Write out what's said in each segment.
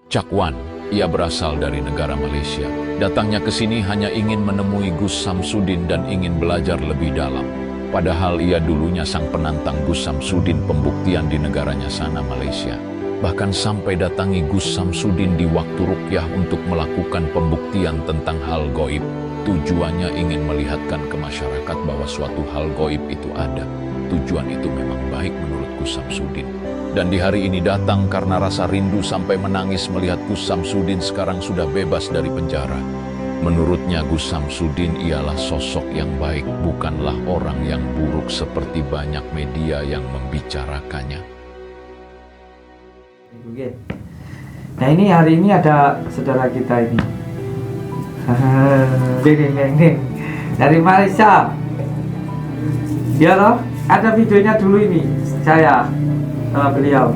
Cakwan, ia berasal dari negara Malaysia. Datangnya ke sini hanya ingin menemui Gus Samsudin dan ingin belajar lebih dalam. Padahal ia dulunya sang penantang Gus Samsudin pembuktian di negaranya sana Malaysia. Bahkan sampai datangi Gus Samsudin di waktu ruqyah untuk melakukan pembuktian tentang hal goib. Tujuannya ingin melihatkan ke masyarakat bahwa suatu hal goib itu ada. Tujuan itu memang baik menurut Gus Samsudin. Dan di hari ini datang karena rasa rindu sampai menangis melihat Gus Samsudin sekarang sudah bebas dari penjara. Menurutnya Gus Samsudin ialah sosok yang baik, bukanlah orang yang buruk seperti banyak media yang membicarakannya. Nah ini hari ini ada saudara kita ini. Ding. Dari Malaysia. Ya loh, ada videonya dulu ini. Saya sama beliau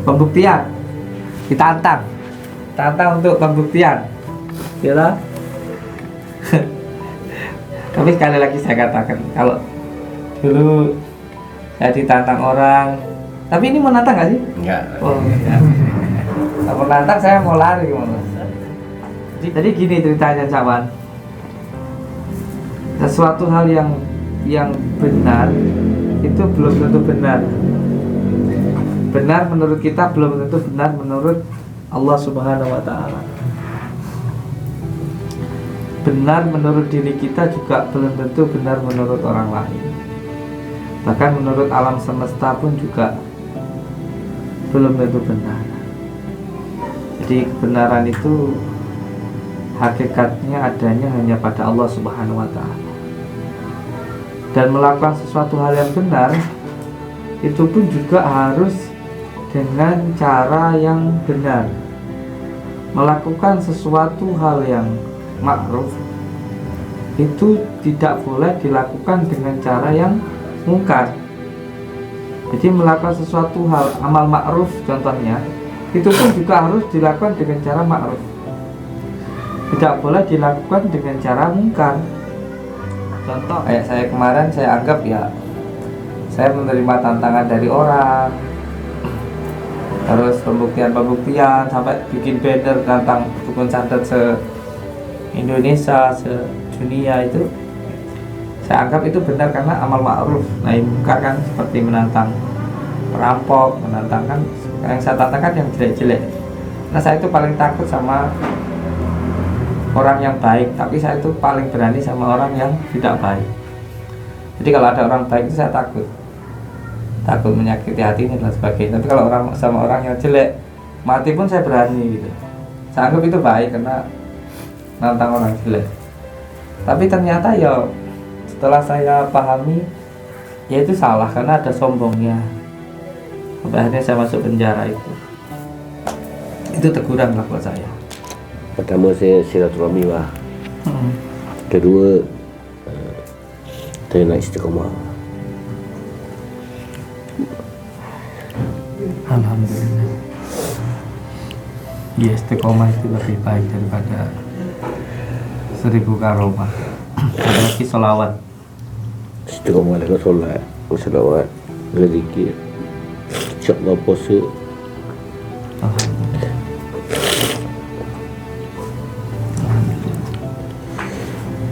pembuktian, ditantang untuk pembuktian, ya lah. Tapi sekali lagi saya katakan, kalau dulu saya ditantang orang, tapi ini menantang nggak sih? Enggak. Oh enggak. Kalau menantang saya mau lari gimana? Jadi gini ceritanya kawan, sesuatu hal yang benar itu belum tentu benar. Benar menurut kita belum tentu benar menurut Allah Subhanahu wa Ta'ala. Benar menurut diri kita juga belum tentu benar menurut orang lain. Bahkan menurut alam semesta pun juga belum tentu benar. Jadi kebenaran itu hakikatnya adanya hanya pada Allah Subhanahu wa Ta'ala. Dan melakukan sesuatu hal yang benar itu pun juga harus dengan cara yang benar. Melakukan sesuatu hal yang ma'ruf itu tidak boleh dilakukan dengan cara yang mungkar. Jadi melakukan sesuatu hal amal ma'ruf contohnya itu pun juga harus dilakukan dengan cara ma'ruf. Tidak boleh dilakukan dengan cara mungkar. Contoh kayak saya kemarin, saya anggap ya saya menerima tantangan dari orang, terus pembuktian sampai bikin banner tentang dukun santet se-Indonesia, se-dunia itu saya anggap itu benar karena amal ma'ruf. Nah mungkar kan seperti menantang perampok, menantang kan yang saya tantangkan yang jelek-jelek. Nah saya itu paling takut sama orang yang baik, tapi saya itu paling berani sama orang yang tidak baik. Jadi kalau ada orang baik itu saya takut menyakiti hatinya dan sebagainya. Tapi kalau orang sama orang yang jelek, mati pun saya berani gitu. Saya anggap itu baik karena nantang orang jelek. Tapi ternyata ya setelah saya pahami, ya itu salah karena ada sombongnya. Sampai akhirnya saya masuk penjara itu. Itu teguran lah buat saya. Pertama saya silaturahmi lah. Kedua saya nak istiqomah. Alhamdulillah. Ya istiqomah itu lebih baik daripada 1000 karomah. Apalagi sholawat. Istiqomah dengan solat, selawat, berzikir. InsyaAllah puasa. Alhamdulillah.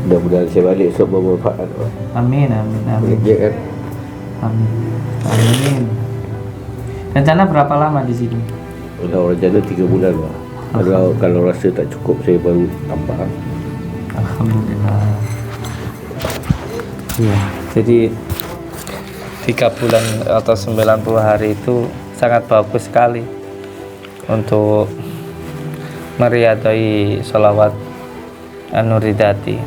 Mudah-mudahan saya balik esok bermanfaat. Amin. Ya kan? Amin. Rencana berapa lama di sini? Kalau rencana 3 bulan lah. Kalau rasa tak cukup saya baru tambah. Alhamdulillah. Ya, jadi 3 bulan atau 90 hari itu sangat bagus sekali untuk meriadai sholawat An-Nuridati.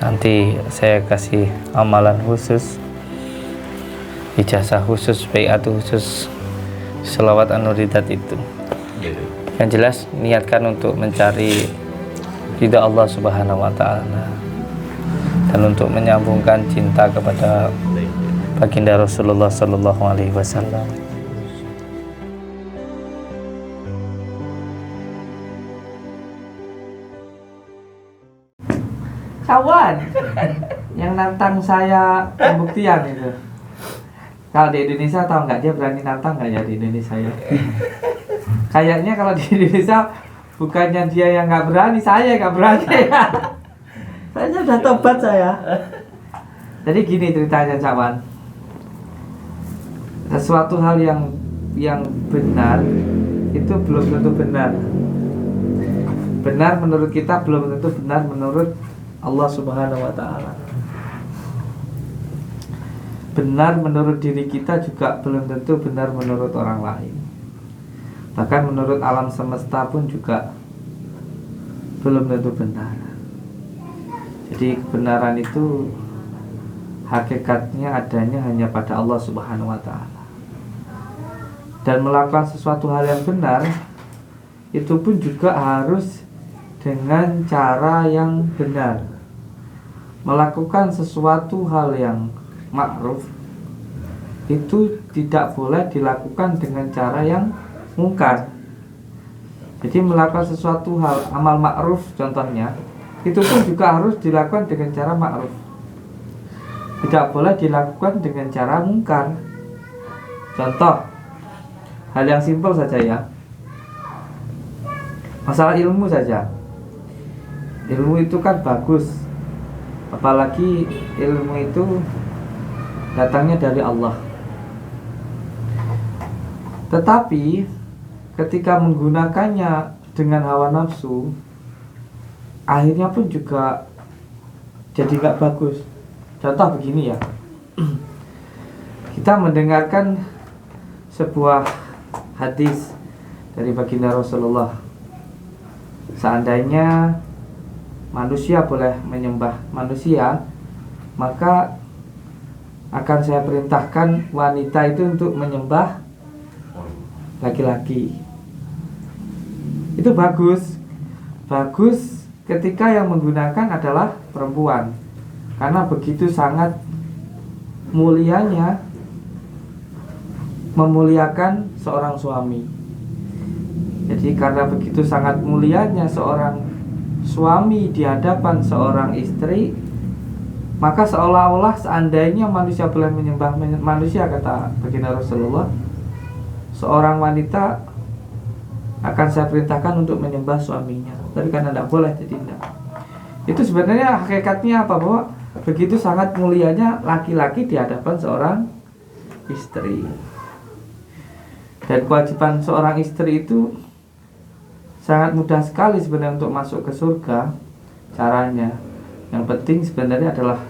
Nanti saya kasih amalan khusus, ijazah khusus, baiat khusus sholawat An-Nuridat itu. Yang jelas niatkan untuk mencari ridha Allah Subhanahu wa Ta'ala dan untuk menyambungkan cinta kepada baginda Rasulullah Sallallahu Alaihi Wasallam. Kawan yang nantang saya pembuktian itu, kalau di Indonesia tahu nggak dia berani nantang nggak ya di Indonesia ya? Kayaknya kalau di Indonesia bukannya dia yang nggak berani, saya nggak berani. Saya udah tobat saya. Jadi gini ceritanya Cakwan. Sesuatu hal yang benar itu belum tentu benar. Benar menurut kita belum tentu benar menurut Allah Subhanahu wa taala. Benar menurut diri kita juga belum tentu benar menurut orang lain. Bahkan menurut alam semesta pun juga belum tentu benar. Jadi kebenaran itu hakikatnya adanya hanya pada Allah Subhanahu wa taala. Dan melakukan sesuatu hal yang benar itu pun juga harus dengan cara yang benar. Melakukan sesuatu hal yang ma'ruf itu tidak boleh dilakukan dengan cara yang mungkar. Jadi melakukan sesuatu hal amal ma'ruf contohnya itu pun juga harus dilakukan dengan cara ma'ruf. Tidak boleh dilakukan dengan cara mungkar. Contoh hal yang simpel saja ya. Masalah ilmu saja. Ilmu itu kan bagus. Apalagi ilmu itu datangnya dari Allah. Tetapi ketika menggunakannya dengan hawa nafsu, akhirnya pun juga jadi gak bagus. Contoh begini ya. Kita mendengarkan sebuah hadis dari baginda Rasulullah. Seandainya manusia boleh menyembah manusia, maka akan saya perintahkan wanita itu untuk menyembah laki-laki. Itu bagus. Bagus ketika yang menggunakan adalah perempuan, karena begitu sangat mulianya memuliakan seorang suami. Jadi karena begitu sangat mulianya seorang suami di hadapan seorang istri, maka seolah-olah seandainya manusia boleh menyembah manusia, kata baginda Rasulullah, seorang wanita akan saya perintahkan untuk menyembah suaminya. Tapi karena tidak boleh, jadi tidak. Itu sebenarnya hakikatnya apa? Bahwa begitu sangat mulianya laki-laki di hadapan seorang istri. Dan kewajiban seorang istri itu sangat mudah sekali sebenarnya untuk masuk ke surga. Caranya yang penting sebenarnya adalah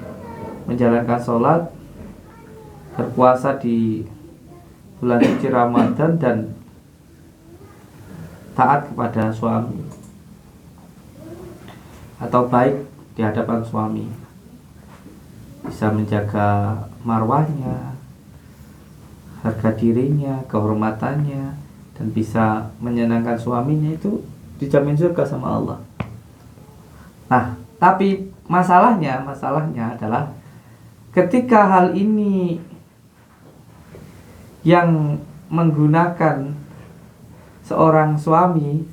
menjalankan sholat, berpuasa di bulan suci Ramadan, dan taat kepada suami atau baik di hadapan suami. Bisa menjaga marwahnya, harga dirinya, kehormatannya, dan bisa menyenangkan suaminya, itu dijamin surga sama Allah. Nah, tapi masalahnya adalah ketika hal ini yang menggunakan seorang suami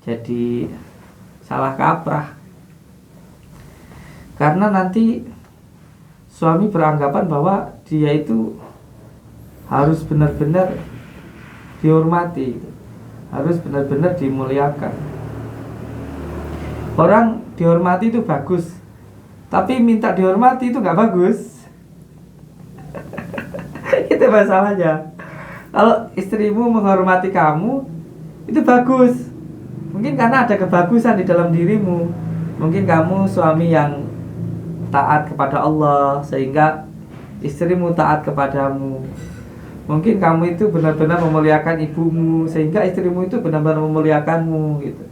jadi salah kaprah. Karena nanti suami beranggapan bahwa dia itu harus benar-benar dihormati, harus benar-benar dimuliakan. Orang dihormati itu bagus, tapi minta dihormati itu nggak bagus. Itu masalahnya. Kalau istrimu menghormati kamu, itu bagus. Mungkin karena ada kebagusan di dalam dirimu. Mungkin kamu suami yang taat kepada Allah, sehingga istrimu taat kepadamu. Mungkin kamu itu benar-benar memuliakan ibumu, sehingga istrimu itu benar-benar memuliakanmu gitu.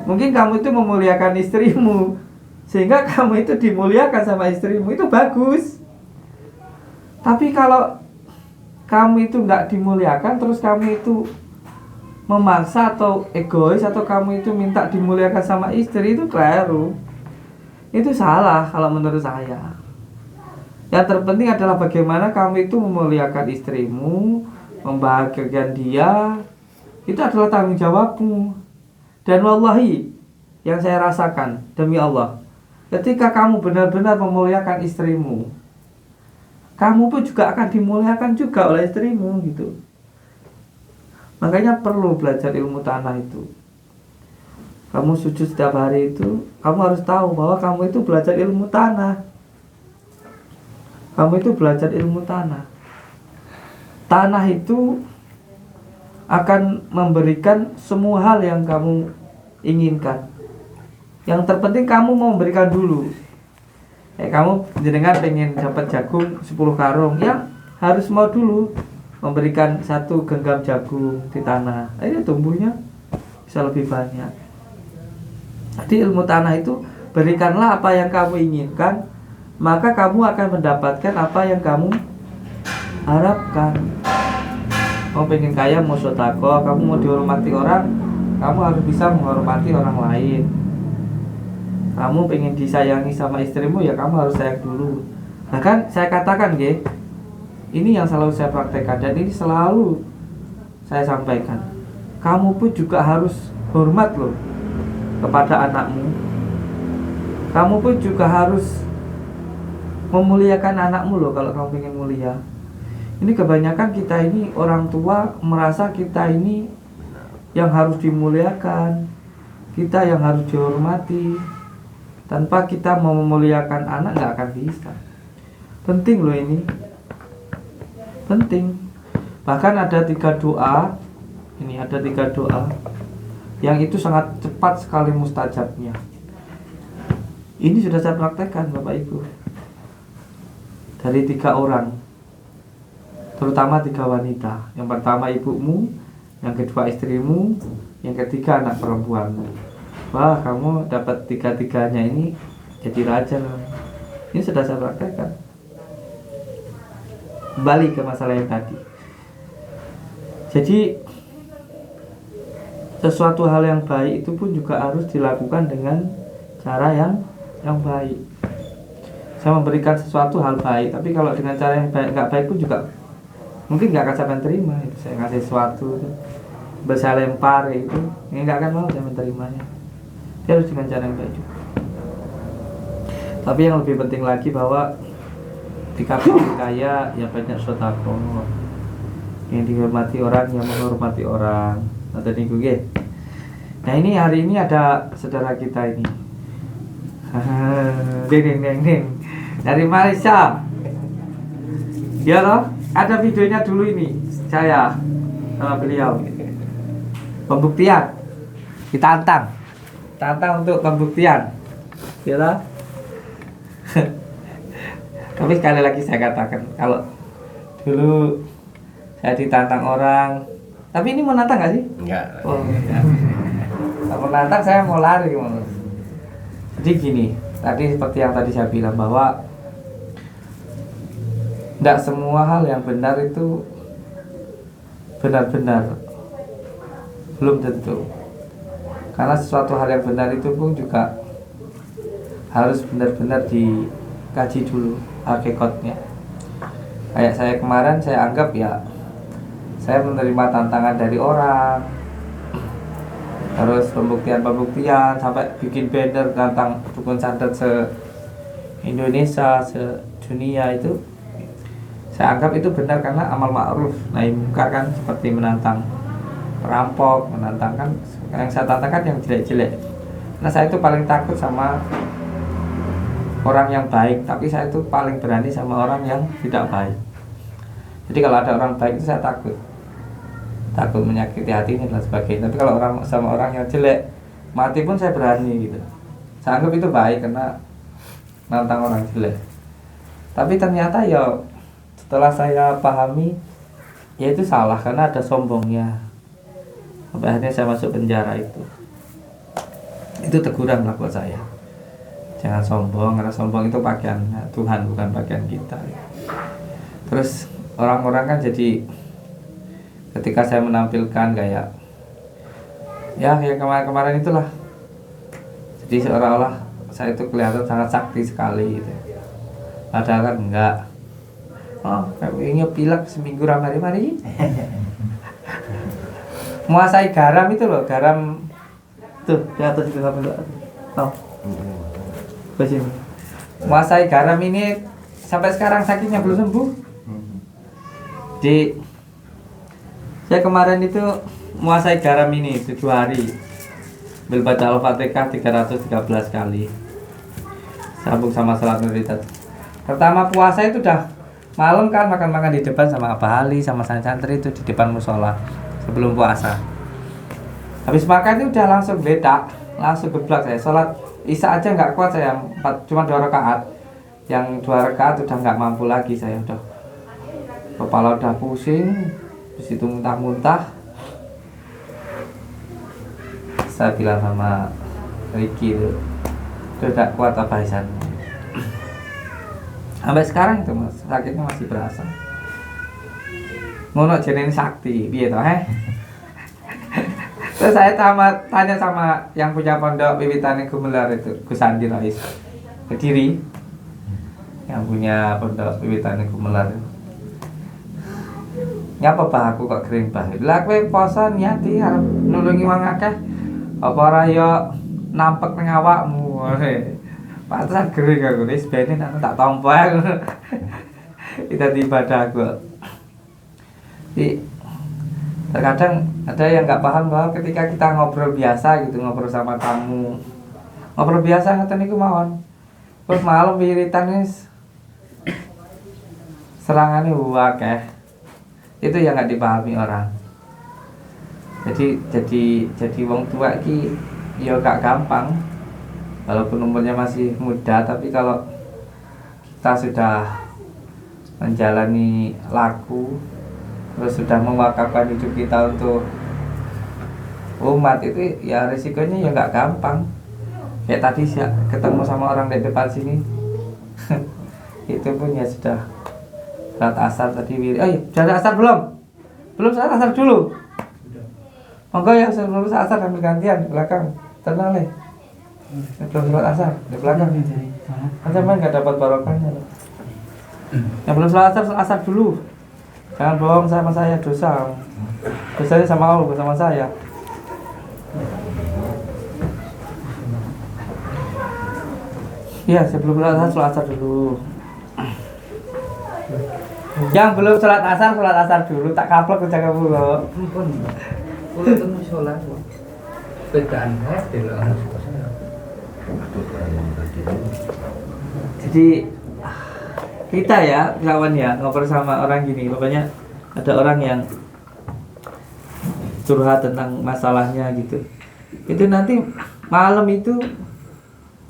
Mungkin kamu itu memuliakan istrimu, sehingga kamu itu dimuliakan sama istrimu. Itu bagus. Tapi kalau kamu itu nggak dimuliakan, terus kamu itu memaksa atau egois, atau kamu itu minta dimuliakan sama istri, itu keliru. Itu salah kalau menurut saya. Yang terpenting adalah bagaimana kamu itu memuliakan istrimu, membahagiakan dia. Itu adalah tanggung jawabmu. Dan wallahi, yang saya rasakan demi Allah, ketika kamu benar-benar memuliakan istrimu, kamu pun juga akan dimuliakan juga oleh istrimu gitu. Makanya perlu belajar ilmu tanah itu. Kamu sujud setiap hari itu, kamu harus tahu bahwa kamu itu belajar ilmu tanah. Kamu itu belajar ilmu tanah. Tanah itu akan memberikan semua hal yang kamu inginkan. Yang terpenting kamu mau memberikan dulu. Kamu jenengan pengen dapat jagung 10 karung, ya harus mau dulu memberikan 1 genggam jagung di tanah. Ini tumbuhnya bisa lebih banyak. Jadi ilmu tanah itu, berikanlah apa yang kamu inginkan, maka kamu akan mendapatkan apa yang kamu harapkan. Mau pengen kaya, mau sodako, kamu mau dihormati orang, kamu harus bisa menghormati orang lain. Kamu pengen disayangi sama istrimu, ya kamu harus sayang dulu. Bahkan saya katakan ini yang selalu saya praktekkan dan ini selalu saya sampaikan. Kamu pun juga harus hormat loh kepada anakmu. Kamu pun juga harus memuliakan anakmu loh kalau kamu pengen mulia. Ini kebanyakan kita ini orang tua merasa kita ini yang harus dimuliakan, kita yang harus dihormati. Tanpa kita mau memuliakan anak nggak akan bisa. Penting loh ini, penting. Bahkan ada 3 doa. Ini ada 3 doa yang itu sangat cepat sekali mustajabnya. Ini sudah saya praktekkan Bapak Ibu. Dari 3 orang, terutama 3 wanita. Yang pertama ibumu, yang kedua istrimu, yang ketiga anak perempuanmu. Wah, kamu dapat 3-3-nya ini jadi raja. Ini sudah saya praktekkan. Kembali ke masalah yang tadi. Jadi sesuatu hal yang baik itu pun juga harus dilakukan dengan cara yang baik. Saya memberikan sesuatu hal baik, tapi kalau dengan cara yang baik, nggak baik pun juga mungkin nggak akan saya terima. Saya ngasih sesuatu, saya lempar itu, ini nggak akan mau saya menerimanya. Dia harus dengan cara yang baik juga. Tapi yang lebih penting lagi bahwa jika pengen kaya, ya banyak sedekah. Yang dihormati orang, yang menghormati orang. Nah ini hari ini ada saudara kita ini. Ding. Dari Malaysia. Ya loh, ada videonya dulu ini. Saya sama beliau. Pembuktian. Ditantang untuk pembuktian, ya lah. Tapi sekali lagi saya katakan, kalau dulu saya ditantang orang, tapi ini menantang nggak sih? Enggak. Oh, enggak. Kalau menantang saya mau lari. Jadi gini, tadi seperti yang tadi saya bilang bahwa tidak semua hal yang benar itu benar-benar, belum tentu. Karena sesuatu hal yang benar itu pun juga harus benar-benar dikaji dulu hakikatnya. Kayak saya kemarin, saya anggap ya saya menerima tantangan dari orang, terus pembuktian sampai bikin banner tentang dukun santet se-Indonesia, se-dunia itu saya anggap itu benar karena amal ma'ruf nahi munkar kan, seperti menantang perampok, menantang kan. Yang saya tantangkan yang jelek-jelek. Nah saya itu paling takut sama orang yang baik, tapi saya itu paling berani sama orang yang tidak baik. Jadi kalau ada orang baik itu saya takut menyakiti hatinya dan sebagainya. Tapi kalau sama orang yang jelek, mati pun saya berani gitu. Saya anggap itu baik karena nantang orang jelek. Tapi ternyata ya setelah saya pahami, ya itu salah karena ada sombongnya. Sampai akhirnya saya masuk penjara itu teguran lah buat saya. Jangan sombong, karena sombong itu pakaian Tuhan, bukan pakaian kita. Terus orang-orang kan jadi ketika saya menampilkan kayak ya kayak kemarin itulah, jadi seolah-olah saya itu kelihatan sangat sakti sekali gitu. Padahal kan enggak. Oh, kayaknya pilek seminggu ramai-ramai. Menguasai garam itu loh, garam tuh di atas itu sampai tahu. Begini. Menguasai garam ini sampai sekarang sakitnya belum sembuh. Saya kemarin itu menguasai garam ini 7 hari. Ambil baca Al-Fatihah 313 kali. Sambung sama salat nuritat. Pertama puasa itu udah malam kan makan-makan di depan sama Abah Ali sama santri itu di depan musola sebelum puasa. Habis makan itu udah langsung beda, langsung geblak saya. Sholat Isya aja nggak kuat saya, cuma 2 rakaat. Yang 2 rakaat udah nggak mampu lagi saya, udah kepala udah pusing, terus itu muntah-muntah. Saya bilang sama Ricky itu udah gak kuat apa Isan. Sampai sekarang itu mas, sakitnya masih berasa. Ngono jenenge sakti, piye toh Terus saya tanya sama yang punya pondok Wiwitane Gumelar itu, Gus Andi Rais Kediri, yang punya pondok Wiwitane Gumelar. Ngapa bah aku kok kering bah? Lah kowe poso niati arep nulungi wong akeh. Apa ora yo nampek ning awakmu. Pantesan kering aku wis bene tak tampa aku. Itu ibadah aku. Jadi terkadang ada yang nggak paham bahwa ketika kita ngobrol biasa gitu, ngobrol sama tamu, ngobrol biasa ngoten niku mawon. Terus malam wiritan wis serangane akeh. Itu yang nggak dipahami orang. Jadi wong tua ki ya gak gampang, walaupun umurnya masih muda, tapi kalau kita sudah menjalani laku, terus sudah mewakafkan hidup kita untuk umat, itu ya resikonya ya nggak gampang. Kayak tadi sih ketemu sama orang di depan sini itu pun ya sudah salat asar tadi sudah asar belum? Belum salat asar dulu. Monggo ya sebelum salat asar ambil gantian di belakang. Tenang leh. Belum salat asar di belakang. Nanti main nggak dapat barokahnya. Yang belum salat asar dulu. Jangan bohong sama saya, dosa. Dosanya sama Allah, bukan sama saya. Iya, sebelum salat asar dulu. Yang belum sholat asar dulu, tak kaplok ke jaga pulau. Ampun, kalau itu sholat, bedaan Jadi kita ya kawan ya ngobrol sama orang gini, pokoknya ada orang yang curhat tentang masalahnya gitu. Itu nanti malam itu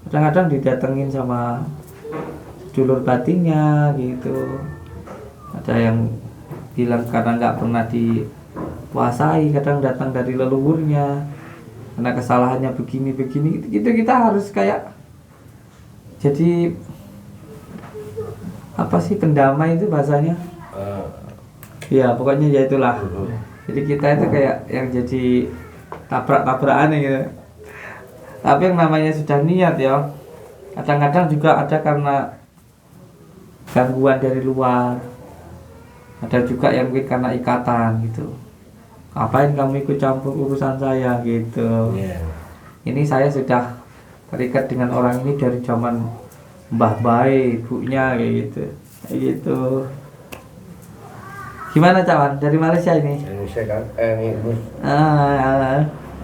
kadang-kadang didatengin sama dulur batinnya gitu. Ada yang bilang karena nggak pernah dipuasai, kadang datang dari leluhurnya karena kesalahannya begini gitu. Kita harus kayak jadi apa sih, pendamai itu bahasanya? Ya pokoknya ya itulah. Jadi kita itu kayak yang jadi tabrak-tabrakan gitu. Tapi yang namanya sudah niat ya, kadang-kadang juga ada karena gangguan dari luar. Ada juga yang mungkin karena ikatan gitu. Ngapain kamu ikut campur urusan saya gitu. Ini saya sudah terikat dengan orang ini dari zaman Mbah Bae, ibunya kayak gitu. Kayak gitu. Gimana cawan dari Malaysia ini? Indonesia kan? Ini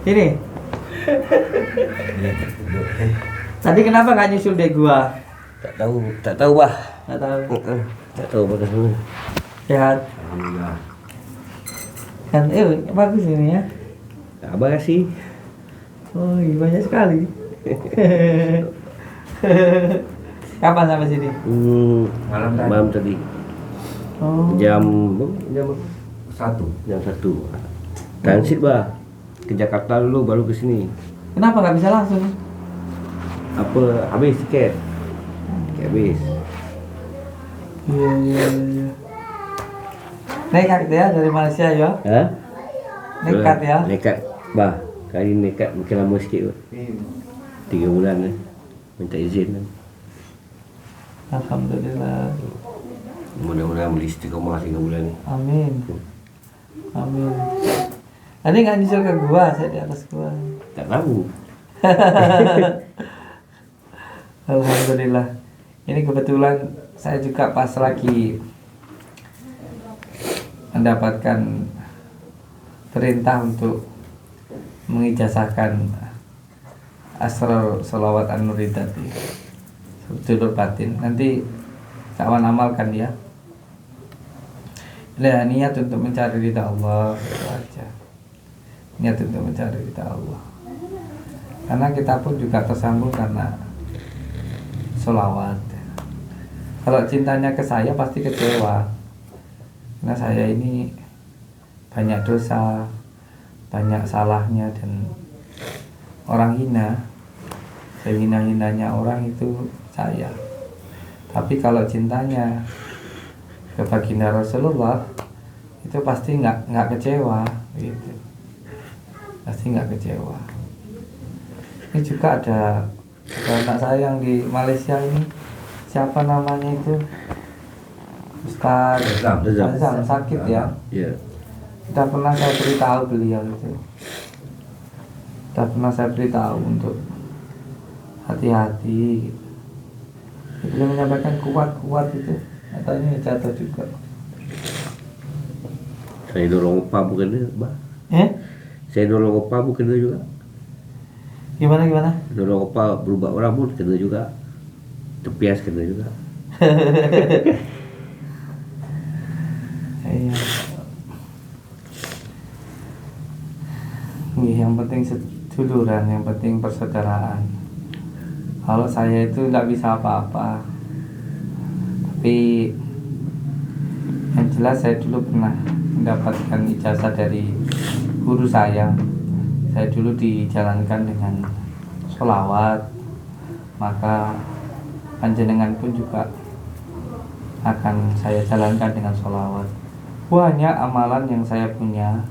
Ini. Tadi kenapa nggak nyusul deh gua? tak tahu bah. Nggak tahu. Tak tahu bagaimana. Sehat. Alhamdulillah. Kan bagus ini ya. Apa kasih? Oh, iya, banyak sekali. Kapan sampai sini? Malam tadi. Oh. Jam 1. jam 1. Transit bah. Ke Jakarta dulu baru ke sini. Kenapa nggak bisa langsung? Apa habis tiket? Tiket habis. Iya. Nekat ya dari Malaysia ya? Hah? Nekat ya? Nekat bah. Kali ini nekat mungkin lama sikit bah. 3 bulan minta izin kan. Alhamdulillah. Mudah-mudahan boleh istiqomah 3 bulan ni. Amin. Amin. Tadi nggak nyusul ke gua, saya di atas gua. Tak tahu. Alhamdulillah. Ini kebetulan saya juga pas lagi mendapatkan perintah untuk mengijazahkan Asrar Sholawat An-Nuri tadi, judul batin. Nanti kawan amalkan ya. Nah, niat untuk mencari ridha Allah itu aja. Niat untuk mencari ridha Allah. Karena kita pun juga tersambung karena sholawat. Kalau cintanya ke saya pasti kecewa. Karena saya ini banyak dosa, banyak salahnya, dan orang hina. Sehina-hinanya orang itu saya. Tapi kalau cintanya ke baginda Rasulullah itu pasti nggak kecewa gitu, pasti nggak kecewa. Ini juga ada anak saya yang di Malaysia ini, siapa namanya itu, Ustaz Azam, sakit ya. Sudah pernah saya beritahu beliau itu, sudah pernah saya beritahu untuk hati-hati gitu. Beliau menyampaikan kuat itu, katanya jatuh juga. Saya dorong opa bukan dia, Mbak. Saya dorong opa bukan dia juga. Gimana? Dorong opa berubah orang pun kena juga. Tepias kena juga. Iya. Yang penting seduluran, yang penting persaudaraan. Kalau saya itu tidak bisa apa-apa, tapi yang jelas saya dulu pernah mendapatkan ijazah dari guru saya. Saya dulu dijalankan dengan sholawat, maka panjenengan pun juga akan saya jalankan dengan sholawat. Banyak amalan yang saya punya,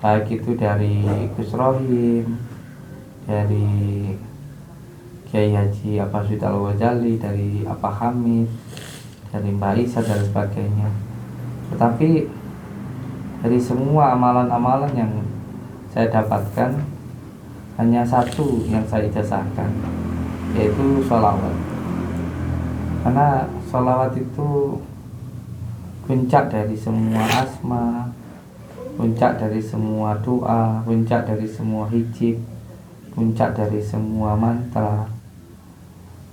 baik itu dari Gus Rohim, dari Kiai Haji Abbas Al-Ghazali, dari Apa Hamid, dari Mbak Isa dan sebagainya. Tetapi dari semua amalan-amalan yang saya dapatkan, hanya satu yang saya ijazahkan, yaitu sholawat. Karena sholawat itu puncak dari semua asma, puncak dari semua doa, puncak dari semua hijab, puncak dari semua mantra.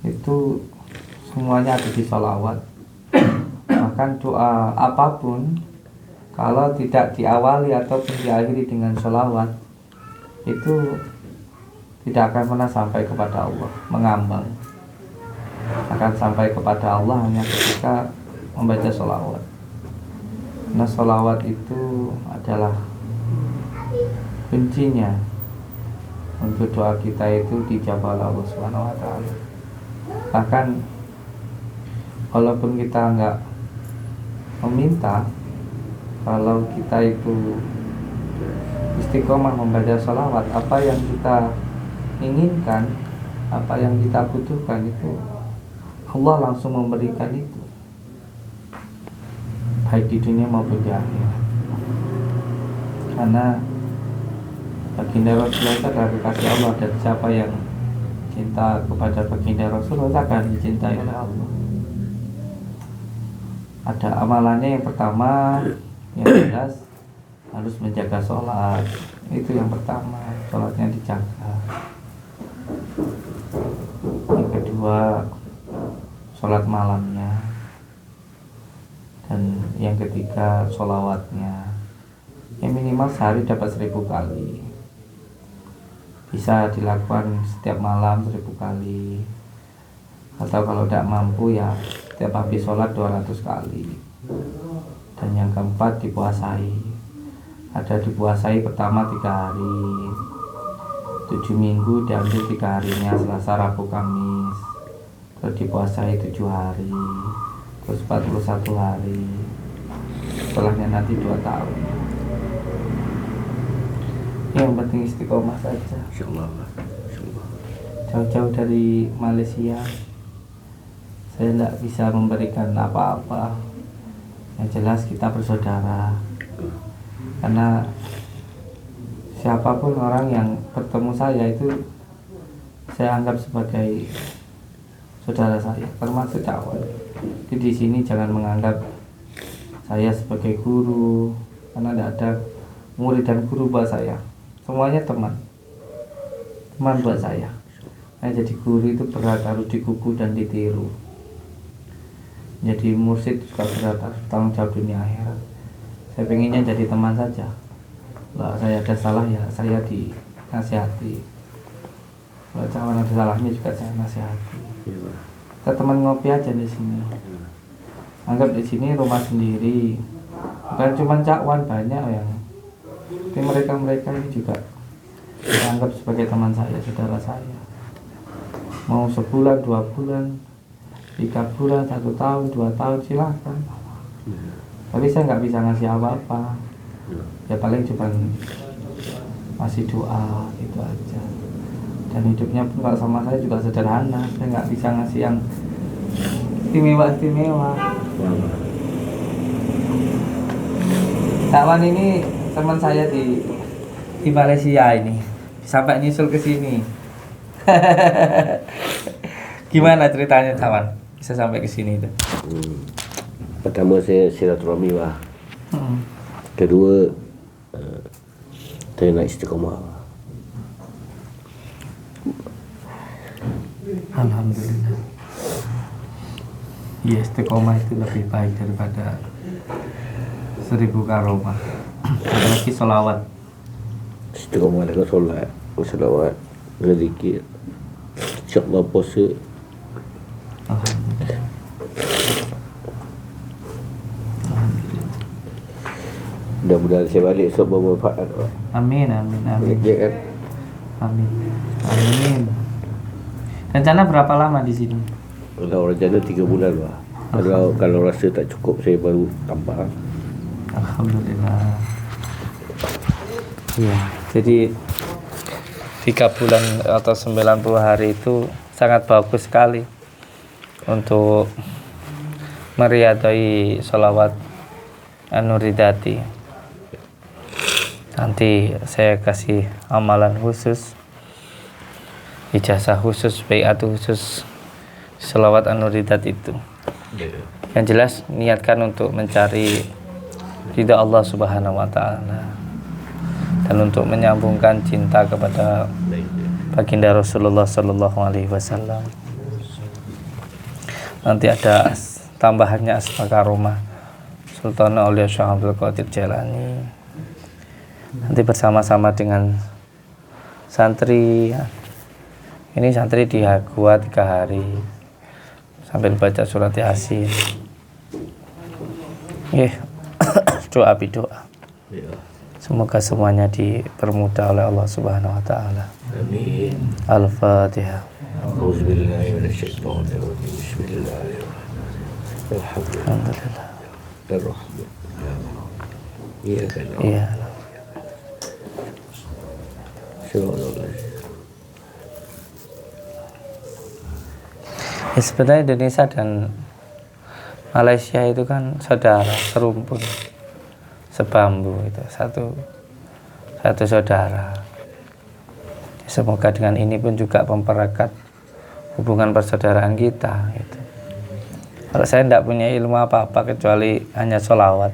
Itu semuanya ada di sholawat. Bahkan doa apapun, kalau tidak diawali ataupun diakhiri dengan sholawat, itu tidak akan pernah sampai kepada Allah, mengambang. Akan sampai kepada Allah hanya ketika membaca sholawat. Karena sholawat itu adalah kuncinya untuk doa kita itu dijawab oleh Allah Subhanahu wa Ta'ala. Bahkan walaupun kita nggak meminta, kalau kita itu istiqomah membaca sholawat, apa yang kita inginkan, apa yang kita butuhkan, itu Allah langsung memberikan itu, baik di dunia maupun di akhirat. Karena baginda Rasulullah itu adalah kekasih Allah, dan siapa yang cinta kepada baginda Rasulullah akan dicintai oleh Allah. Ada amalannya, yang pertama yang jelas harus menjaga sholat. Itu yang pertama, sholatnya dijaga. Yang kedua, sholat malamnya. Dan yang ketiga, sholawatnya. Yang minimal sehari dapat 1000 kali. Bisa dilakukan setiap malam 1000 kali. Atau kalau tidak mampu ya setiap habis sholat 200 kali. Dan yang keempat, dipuasai. Ada dipuasai pertama 3 hari, 7 minggu diambil 3 harinya, Selasa, Rabu, Kamis. Terus dipuasai 7 hari, terus 41 hari. Setelahnya nanti 2 tahun. Yang penting istiqomah saja. Insyaallah. Jauh-jauh dari Malaysia, saya tidak bisa memberikan apa-apa. Yang jelas kita bersaudara. Karena siapapun orang yang bertemu saya itu saya anggap sebagai saudara saya, termasuk dakwah. Jadi di sini jangan menganggap saya sebagai guru, karena tidak ada murid dan guru buat saya. Semuanya teman buat saya. Nah, jadi guru itu berat, harus digugu dan ditiru. Jadi mursyid juga berat, harus tanggung jawab dunia akhirat. Saya pengennya jadi teman saja. Kalau saya ada salah ya saya dinasihati. Kalau kawan ada salahnya juga saya nasihati. Kita teman ngopi aja di sini. Anggap di sini rumah sendiri. Bukan cuma cakwan, banyak yang tapi mereka ini juga saya anggap sebagai teman saya, saudara saya. Mau sebulan, 2 bulan, 3 bulan, 1 tahun, 2 tahun, silahkan. Tapi saya nggak bisa ngasih apa-apa. Ya paling cuma masih doa gitu aja. Dan hidupnya pun kalau sama saya juga sederhana. Saya nggak bisa ngasih yang istimewa. Kawan ini teman saya di Malaysia ini, sampai nyusul ke sini. Gimana ceritanya kawan bisa sampai ke sini itu? Pertama saya silaturahmi lah. Kedua saya nak istiqamah. Alhamdulillah. Ya, istiqomah itu lebih baik daripada 1000 karomah. Apalagi sholawat. Istiqamah dengan solat, selawat, berzikir. InsyaAllah puasa. Alhamdulillah. Mudah-mudahan saya balik esok bermanfaat. Amin. Ya kan? Amin. Rencana berapa lama di sini? Kalau rencana 3 bulan lah. Kalau rasa tak cukup saya baru tambah. Alhamdulillah. Ya, jadi 3 bulan atau 90 hari itu sangat bagus sekali untuk meriadai sholawat An-Nuridati. Nanti saya kasih amalan khusus, ijazah khusus, baiat khusus sholawat An-Nuridati itu. Yang jelas niatkan untuk mencari ridha Allah Subhanahu wa Ta'ala dan untuk menyambungkan cinta kepada baginda Rasulullah Sallallahu Alaihi Wasallam. Nanti ada tambahannya asma karomah Sultan Aulia Syekh Abdul Qadir Jailani. Nanti bersama-sama dengan santri. Ini santri di gua 3 hari sambil baca surat Yasin. Doa. Semoga semuanya dipermudah oleh Allah Subhanahu wa Ta'ala. Amin. Al-Fatihah. Auzubillahi minasyaitonirrajim. Bismillahirrahmanirrahim. Alhamdulillah. Ar-Rahman. Iya kan. Iya. Ya, sebenarnya Indonesia dan Malaysia itu kan saudara, serumpun, sebambu, itu satu saudara. Semoga dengan ini pun juga mempererat hubungan persaudaraan kita. Gitu. Kalau saya tidak punya ilmu apa-apa kecuali hanya sholawat,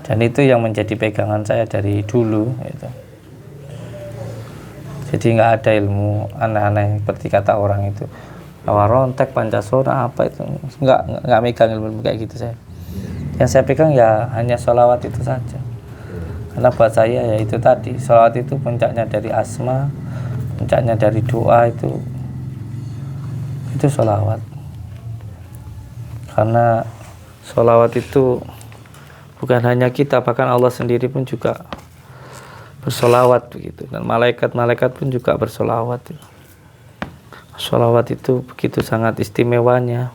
dan itu yang menjadi pegangan saya dari dulu. Gitu. Jadi nggak ada ilmu aneh-aneh seperti kata orang itu. Rontek, Pancasona, apa itu, nggak megang ilmu kayak gitu saya. Yang saya pegang ya hanya sholawat itu saja. Karena buat saya ya itu tadi, sholawat itu puncaknya dari asma, puncaknya dari doa, itu sholawat. Karena sholawat itu bukan hanya kita, bahkan Allah sendiri pun juga bersolawat begitu, dan malaikat-malaikat pun juga bersolawat. Sholawat itu begitu sangat istimewanya.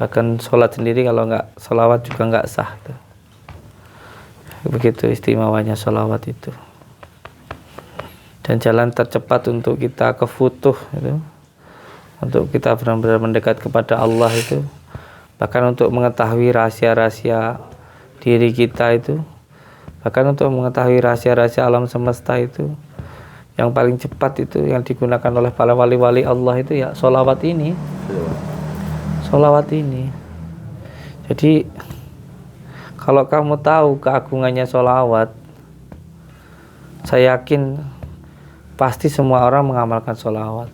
Bahkan sholat sendiri kalau nggak sholawat juga nggak sah. Begitu istimewanya sholawat itu. Dan jalan tercepat untuk kita ke futuh itu, untuk kita benar-benar mendekat kepada Allah itu, bahkan untuk mengetahui rahasia-rahasia diri kita itu, bahkan untuk mengetahui rahasia-rahasia alam semesta itu, yang paling cepat itu yang digunakan oleh para wali-wali Allah itu ya sholawat ini. Sholawat ini. Jadi kalau kamu tahu keagungannya sholawat, Saya yakin pasti semua orang mengamalkan sholawat.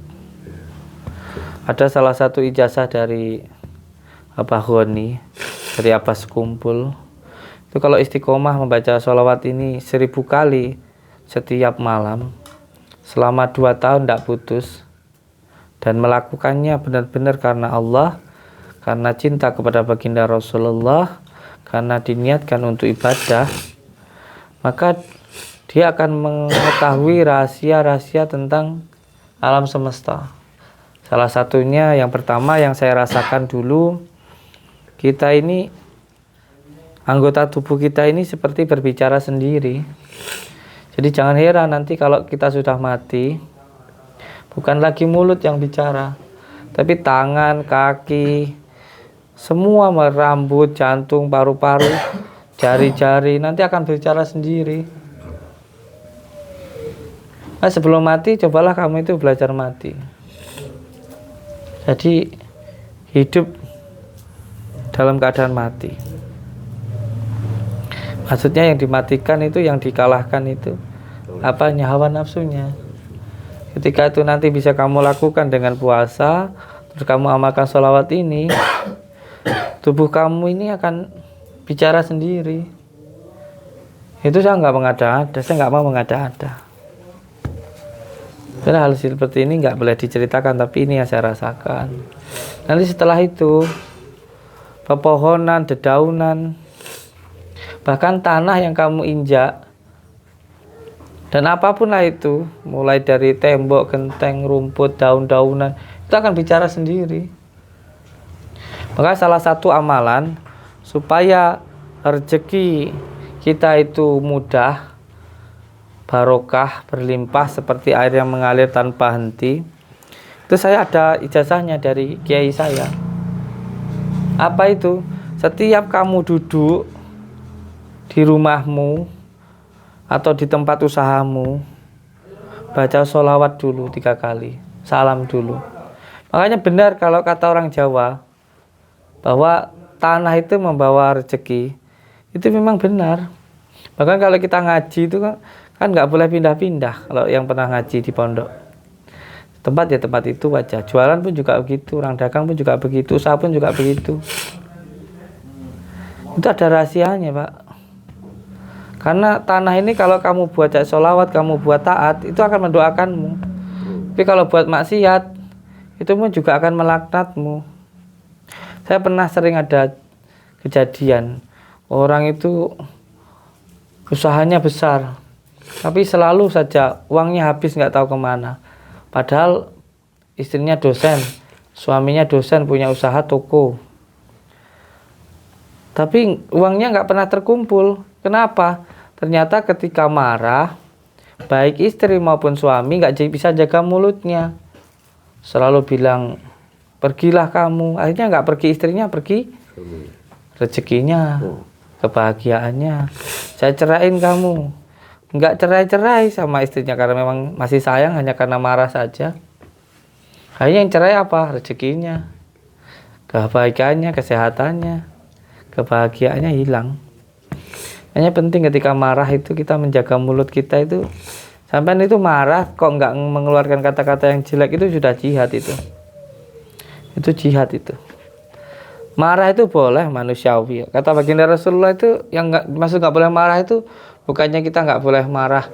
Ada salah satu ijazah dari Abah Ghani, dari Abbas Kumpul. Itu kalau istiqomah membaca sholawat ini 1000 kali setiap malam, selama 2 tahun tidak putus, dan melakukannya benar-benar karena Allah, karena cinta kepada baginda Rasulullah, karena diniatkan untuk ibadah, maka dia akan mengetahui rahasia-rahasia tentang alam semesta. Salah satunya yang pertama yang saya rasakan dulu, kita ini, anggota tubuh kita ini seperti berbicara sendiri. Jadi jangan heran nanti kalau kita sudah mati, bukan lagi mulut yang bicara, tapi tangan, kaki, semua, rambut, jantung, paru-paru, jari-jari nanti akan berbicara sendiri. Nah, sebelum mati cobalah kamu itu belajar mati. Jadi hidup dalam keadaan mati. Maksudnya yang dimatikan itu, yang dikalahkan itu apanya? Hawa nafsunya. Ketika itu nanti bisa kamu lakukan dengan puasa, terus kamu amalkan sholawat ini, tubuh kamu ini akan bicara sendiri. Itu saya nggak mengada-ada, saya nggak mau mengada-ada. Karena hal seperti ini nggak boleh diceritakan, tapi ini yang saya rasakan. Nanti setelah itu, pepohonan, dedaunan, bahkan tanah yang kamu injak, dan apapun lah itu, mulai dari tembok, genteng, rumput, daun-daunan, itu akan bicara sendiri. Maka salah satu amalan supaya rezeki kita itu mudah, barokah, berlimpah seperti air yang mengalir tanpa henti, itu saya ada ijazahnya dari kiai saya. Apa itu? Setiap kamu duduk di rumahmu atau di tempat usahamu, baca sholawat dulu 3 kali, salam dulu. Makanya benar kalau kata orang Jawa bahwa tanah itu membawa rezeki, itu memang benar. Bahkan kalau kita ngaji itu kan nggak boleh pindah-pindah. Kalau yang pernah ngaji di pondok, tempat ya tempat itu aja. Jualan pun juga begitu, orang dagang pun juga begitu, usaha pun juga begitu. Itu ada rahasianya, Pak. Karena tanah ini kalau kamu buat sholawat, kamu buat taat, itu akan mendoakanmu. Tapi kalau buat maksiat, itu pun juga akan melaknatmu. Saya pernah sering ada kejadian, orang itu usahanya besar, tapi selalu saja uangnya habis nggak tahu kemana. Padahal istrinya dosen, suaminya dosen, punya usaha toko, tapi uangnya nggak pernah terkumpul. Kenapa? Ternyata ketika marah, baik istri maupun suami nggak bisa jaga mulutnya, selalu bilang pergilah kamu. Akhirnya nggak pergi istrinya, pergi rezekinya, kebahagiaannya. Saya ceraiin kamu. Nggak cerai-cerai sama istrinya karena memang masih sayang, hanya karena marah saja. Akhirnya yang cerai apa? Rezekinya, kebahagiaannya, kesehatannya, kebahagiaannya hilang. Hanya penting ketika marah itu kita menjaga mulut kita itu. Sampai itu marah kok nggak mengeluarkan kata-kata yang jelek, itu sudah jihad itu. Itu jihad itu. Marah itu boleh, manusiawi. Kata baginda Rasulullah itu yang nggak boleh marah itu bukannya kita nggak boleh marah.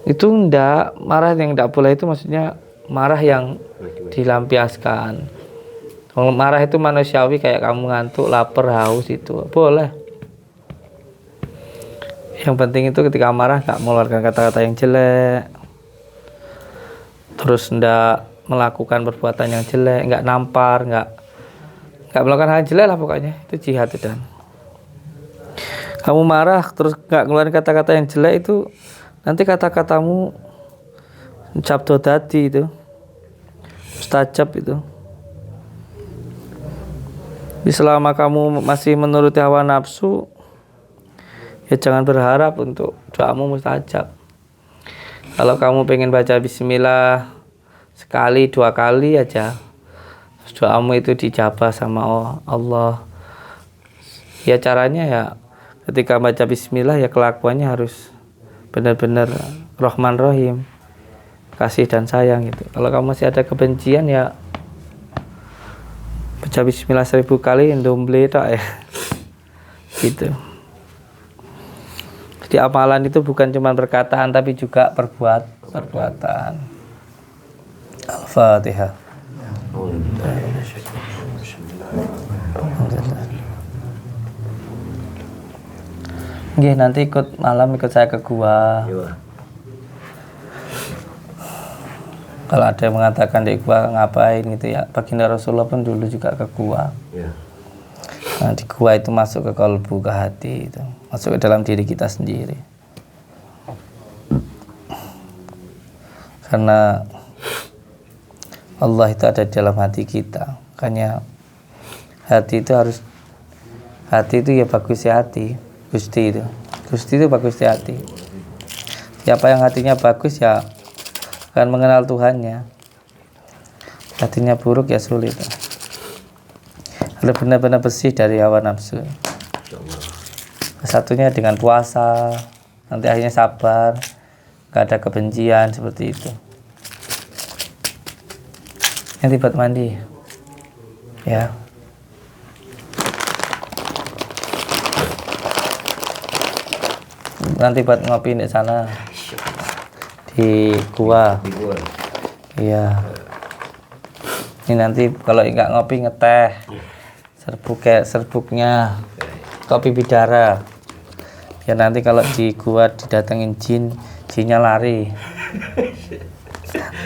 Itu enggak, marah yang nggak boleh itu maksudnya marah yang dilampiaskan. Kalau marah itu manusiawi, kayak kamu ngantuk, lapar, haus, itu boleh. Yang penting itu ketika marah nggak mengeluarkan kata-kata yang jelek, terus nggak melakukan perbuatan yang jelek, nggak nampar, nggak melakukan hal jelek lah pokoknya. Itu jihad itu. Dan kamu marah terus nggak ngeluarin kata-kata yang jelek, itu nanti kata-katamu cabdo dadi, itu mustajab itu. Jadi selama kamu masih menuruti hawa nafsu, ya jangan berharap untuk doamu mustajab. Kalau kamu pengen baca bismillah sekali 2 kali aja, doamu itu dijabah sama Allah. Ya caranya ya ketika baca bismillah ya kelakuannya harus benar-benar Rahman Rahim, kasih dan sayang gitu. Kalau kamu masih ada kebencian ya baca bismillah 1000 kali ndomble tok ya. Gitu. Jadi amalan itu bukan cuma perkataan tapi juga perbuatan. Al-Fatihah. Nggih, nanti malam ikut saya ke gua. Kalau ada yang mengatakan di gua ngapain gitu ya, baginda Rasulullah pun dulu juga ke gua. Nah, di gua itu masuk ke kalbu, ke hati itu, masuk ke dalam diri kita sendiri. Karena Allah itu ada di dalam hati kita. Makanya hati itu ya bagus ya hati. Gusti itu bagus di hati. Siapa yang hatinya bagus ya akan mengenal Tuhannya. Hatinya buruk ya sulit. Harus benar-benar bersih dari hawa nafsu. Satunya dengan puasa, nanti akhirnya sabar, gak ada kebencian seperti itu. Nanti buat mandi, ya. Nanti buat ngopi di sana di gua. Iya. Ini nanti kalau nggak ngopi ngeteh. Serbuknya kopi bidara. Ya nanti kalau di gua didatengin jinnya lari.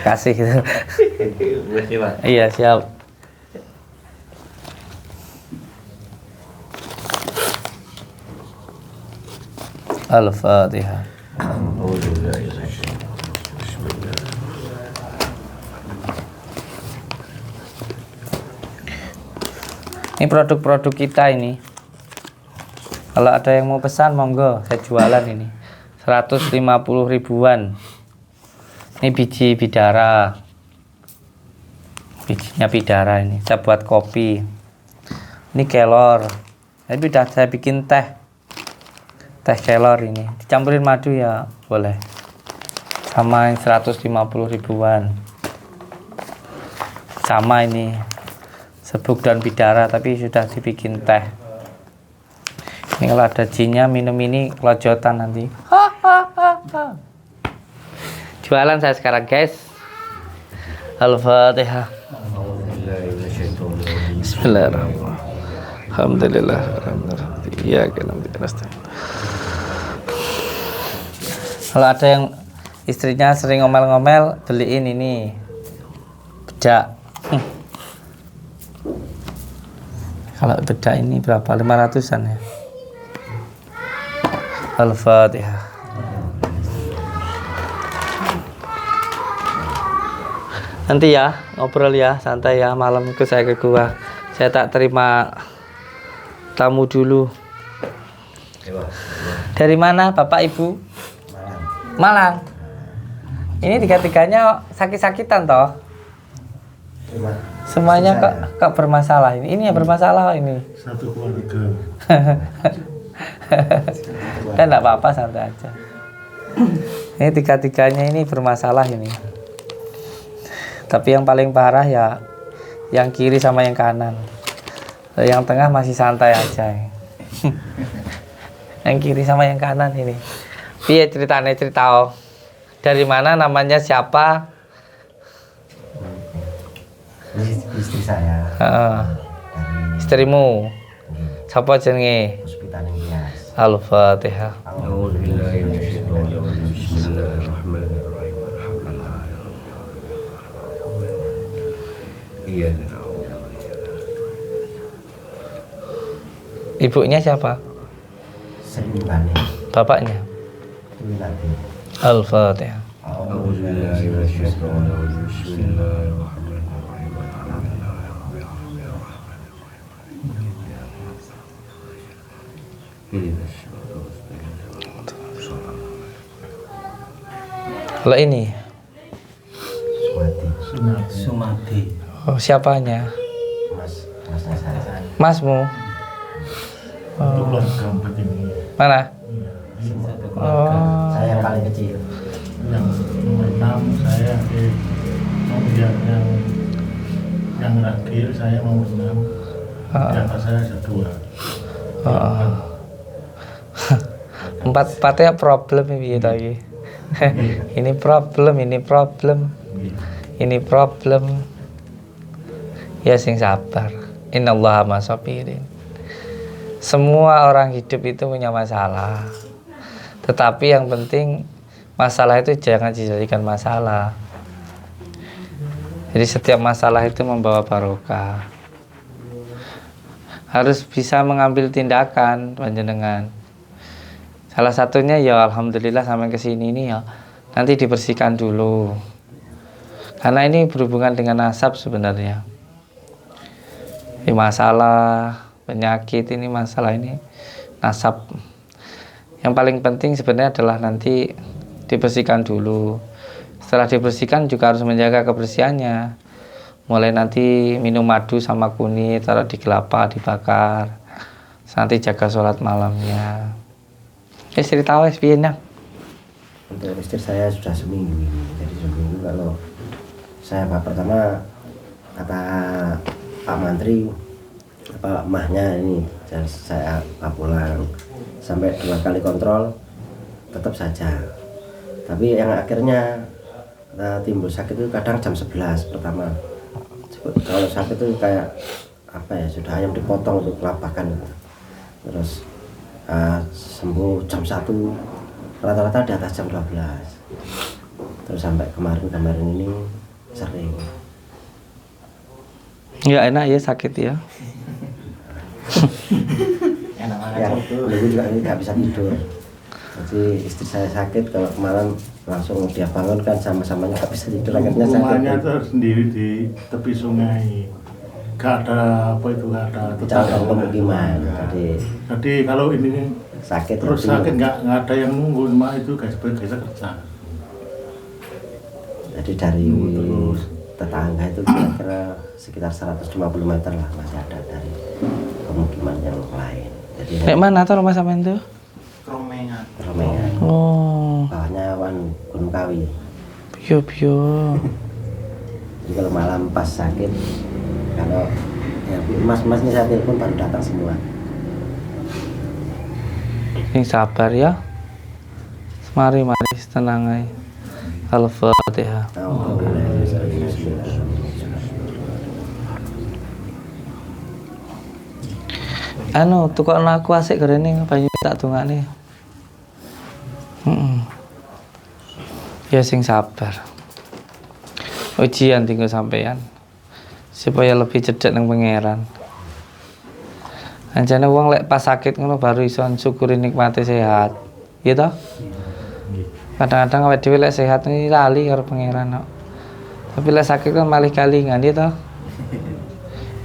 Kasih gitu. Iya, siap. Al-Fatihah. Ini produk-produk kita ini. Kalau ada yang mau pesan monggo, saya jualan ini. 150 ribuan. Ini biji bidara. Bijinya bidara ini. Saya buat kopi. Ini kelor. Tapi udah saya bikin teh kelor ini, dicampurin madu ya boleh, sama 150 ribuan, sama ini serbuk dan bidara tapi sudah dibikin teh. Ini kalau ada jinnya minum ini kelojotan nanti. Jualan saya sekarang guys. Al-Fatihah. Bismillahirrahmanirrahim. Alhamdulillah. Iya kan. Kalau ada yang istrinya sering ngomel-ngomel, beliin ini bedak. Kalau bedak ini berapa? 500-an ya. Al-Fatihah. Nanti ya ngobrol ya, santai ya, malam itu saya ke gua. Saya tak terima tamu dulu. Dari mana Bapak Ibu? Malang. Ini tiga-tiganya sakit-sakitan toh? Semuanya kok bermasalah ini. Ini yang bermasalah ini. Satu keluarga. Dan enggak apa-apa, santai aja. Ini tiga-tiganya ini bermasalah ini. Tapi yang paling parah ya yang kiri sama yang kanan. Yang tengah masih santai aja. Yang kiri sama yang kanan ini. Iya cerita. Dari mana, namanya siapa? Istri saya. Istrimu. Siapa jenenge? Puspita Ningtyas. Al-Fatihah. Ibunya siapa? Sri Bani. Bapaknya? Wiladi. Al-Fatihah. Kalau ini? Sumati. Oh, siapanya? Masnya saya. Masmu? Untuk kelompok ini. Mana? Satu keluarga. Saya yang paling kecil. Yang nomor 6 saya yang terakhir saya nomor 6. Di atas saya ada 2. Empatnya problem ini lagi. Ini problem. Ya sing sabar. Innallaha masabirin. Semua orang hidup itu punya masalah. Tetapi yang penting masalah itu jangan dijadikan masalah. Jadi setiap masalah itu membawa barokah. Harus bisa mengambil tindakan panjenengan. Salah satunya ya alhamdulillah sampai ke sini nih ya. Nanti dibersihkan dulu. Karena ini berhubungan dengan nasab sebenarnya. Ini masalah penyakit ini masalah ini nasab. Yang paling penting sebenarnya adalah nanti dibersihkan dulu. Setelah dibersihkan juga harus menjaga kebersihannya. Mulai nanti minum madu sama kunyit, taruh di kelapa, dibakar. Nanti jaga sholat malamnya. Cerita wes piye nang? Untuk istri saya sudah seminggu. Jadi seminggu kalau saya pertama kata Pak Mantri apa mahnya ini saya pulang sampai 2 kali kontrol tetap saja. Tapi yang akhirnya timbul sakit itu kadang jam 11 pertama. Kalau sakit itu kayak apa ya, sudah ayam dipotong untuk kelapakan. Terus sembuh jam 1 rata-rata di atas jam 12. Terus sampai kemarin ini sering. Ya enak ya sakit ya. Yang dulu juga ini nggak bisa tidur. Jadi istri saya sakit, kalau malam langsung dia bangun kan sama-sama nggak bisa tidur, akhirnya Rumahnya sakit. tersendiri di tepi sungai. Gak ada apa itu, gak ada Kecamatan pemukiman. Jadi kalau ini Sakit terus ya, sakit nggak ada yang nunggu, mak itu guys kerja. jadi dari Terus. tetangga itu kira-kira sekitar 150 meter lah masih ada dari pemukiman yang lain. Jadi Kayak mana tuh rumah sampean tuh? Romengan. Oh, Bawahnya Gunung Kawi. bio. Jadi kalau malam pas sakit, kalau ya mas-mas ini saya telepon baru datang semua. Sing sabar ya. Mari tenang aja. Al-Fatihah. Anu, tukokno aku asik garene banyu tak dongakne. Ya sing sabar. Ujian tinggal sampean supaya lebih cedek nang pangeran. Anjane wong lek pas sakit ngono baru iso syukuri nikmate sehat. Ya toh? Kadang-kadang awake dhewe lek sehat ini lali karo pangeran kok. Tapi lek sakit kan malih kalingan ya toh?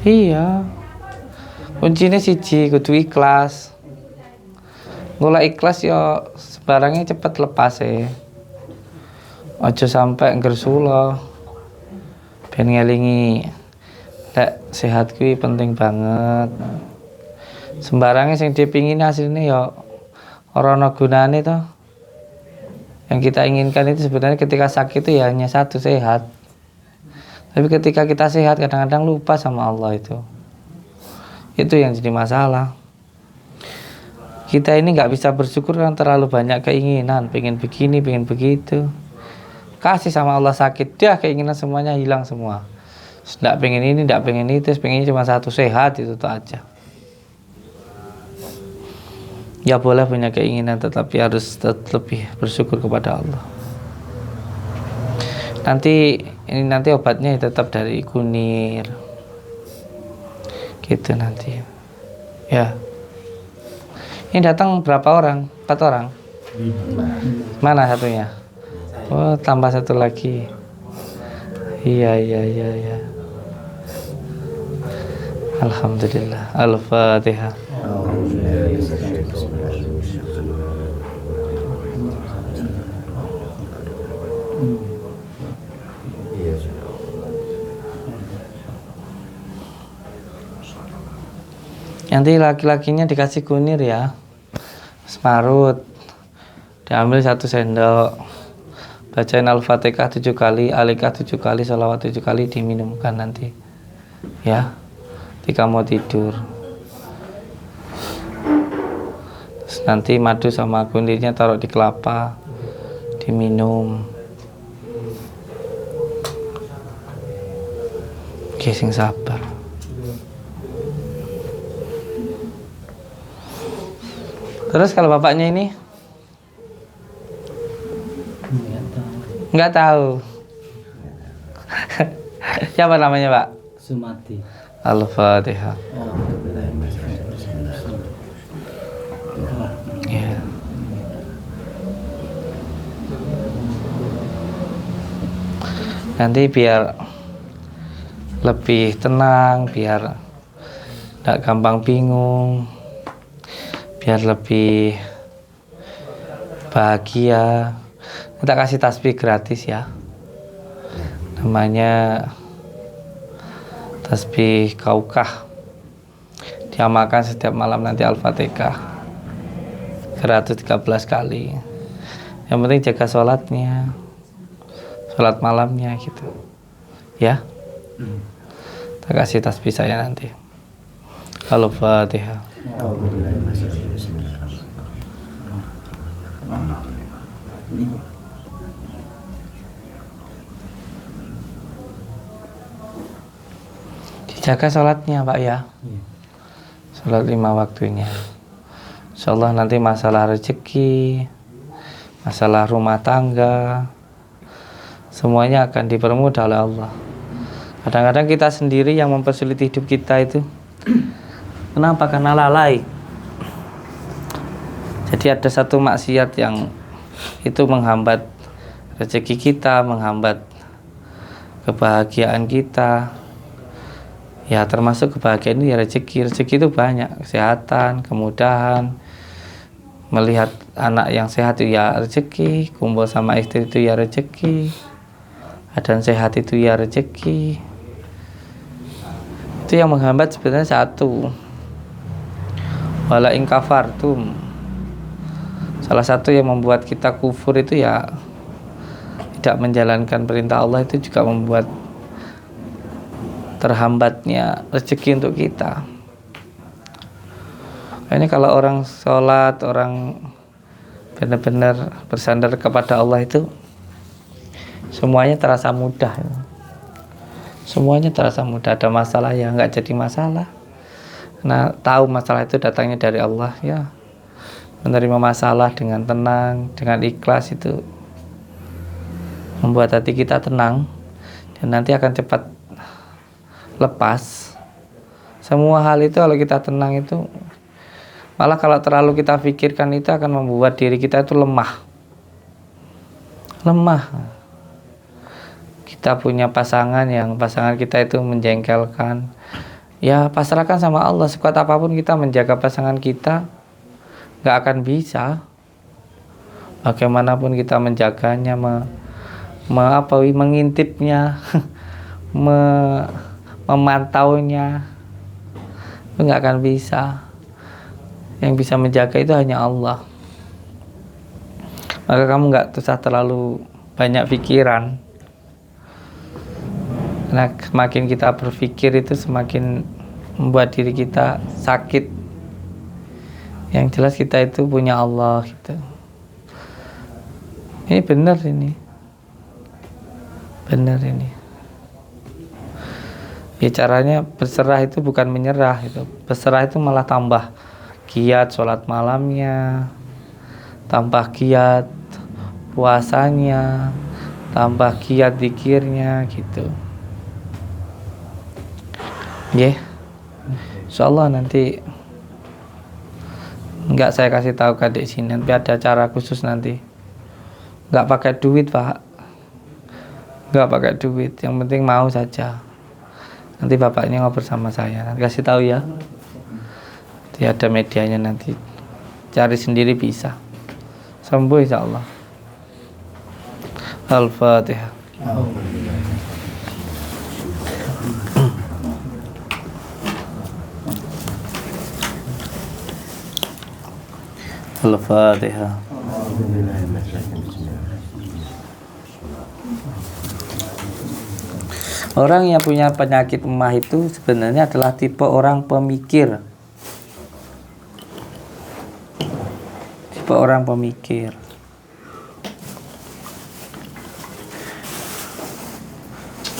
Iya. Kuncinya siji kudu ikhlas. Golek ikhlas ya sebarangnya cepet lepas ya. Aja sampai ngersula. Ben ngelingi lek sehat kuwi penting banget. Sembarangnya sing dipingin hasilnya ya ora ana gunane toh. Yang kita inginkan itu sebenarnya ketika sakit itu ya hanya satu, sehat. Tapi ketika kita sehat kadang-kadang lupa sama Allah itu. Itu yang jadi masalah. Kita ini nggak bisa bersyukur kan terlalu banyak keinginan, pengen begini, pengen begitu. Kasih sama Allah sakit, dia keinginan semuanya hilang semua. Nggak pengen ini, nggak pengen itu, pengen cuma satu, sehat itu tuh aja. Ya boleh punya keinginan, tetapi harus lebih bersyukur kepada Allah. Nanti obatnya tetap dari kunir. Gitu nanti. Ya. Ini datang berapa orang? 4 orang? 5. Mana satunya? Oh, tambah satu lagi. Iya. Alhamdulillah. Al-Fatihah. Nanti laki-lakinya dikasih kunir ya, semarut, Diambil 1 sendok, bacain Al-Fatihah 7 kali, Alikah 7 kali, sholawat 7 kali, diminumkan nanti ya ketika mau tidur. Terus nanti madu sama kundinya taruh di kelapa, diminum. Oke, sing sabar. Terus kalau bapaknya ini nggak tahu. Siapa namanya, Pak? Sumati. Al-Fatihah. Ya. Nanti biar lebih tenang, biar tidak gampang bingung, biar lebih bahagia, kita kasih tasbih gratis ya. Namanya tasbih kaukah, diamalkan setiap malam nanti Al-Fatihah 113 kali. Yang penting jaga sholatnya, sholat malamnya gitu ya. Kita kasih tasbih saya nanti. Al-Fatihah. Dijaga sholatnya Pak ya, sholat 5 waktunya. Insyaallah nanti masalah rezeki, masalah rumah tangga, semuanya akan dipermudah oleh Allah. Kadang-kadang kita sendiri yang mempersulit hidup kita itu. Kenapa? Karena lalai. Jadi ada satu maksiat yang itu menghambat rezeki kita, menghambat kebahagiaan kita. Ya termasuk kebahagiaan ini ya rezeki. Rezeki itu banyak, kesehatan, kemudahan. Melihat anak yang sehat itu ya rezeki, kumpul sama istri itu ya rezeki, badan sehat itu ya rezeki. Itu yang menghambat sebenarnya satu. Wala in kafartum. Salah satu yang membuat kita kufur itu ya tidak menjalankan perintah Allah, itu juga membuat terhambatnya rezeki untuk kita. Ini kalau orang sholat, orang benar-benar bersandar kepada Allah itu semuanya terasa mudah. Semuanya terasa mudah. Ada masalah ya nggak jadi masalah. Nah, tahu masalah itu datangnya dari Allah ya. Menerima masalah dengan tenang, dengan ikhlas itu membuat hati kita tenang dan nanti akan cepat lepas. Semua hal itu kalau kita tenang itu, malah kalau terlalu kita pikirkan itu akan membuat diri kita itu lemah. Kita punya pasangan yang pasangan kita itu menjengkelkan, ya pasrahkan sama Allah. Sekuat apapun kita menjaga pasangan kita nggak akan bisa. Bagaimanapun kita menjaganya, mengintipnya, memantaunya, itu nggak akan bisa. Yang bisa menjaga itu hanya Allah. Maka kamu nggak usah terlalu banyak pikiran. Nah, semakin kita berpikir itu semakin membuat diri kita sakit. Yang jelas kita itu punya Allah gitu. Ini benar ini. Benar ini. Ya caranya berserah itu bukan menyerah itu. Berserah itu malah tambah giat sholat malamnya, tambah giat puasanya, tambah giat zikirnya gitu. Ya, insyaallah nanti nggak saya kasih tahu ke adik sini, nanti ada cara khusus nanti. Nggak pakai duit Pak, nggak pakai duit, yang penting mau saja. Nanti bapaknya ngobrol sama saya, nanti kasih tahu ya. Nanti ada medianya, nanti cari sendiri bisa. Sembuh insyaallah. Al-Fatihah. Al-Fatihah. Orang yang punya penyakit emah itu sebenarnya adalah tipe orang pemikir. Tipe orang pemikir.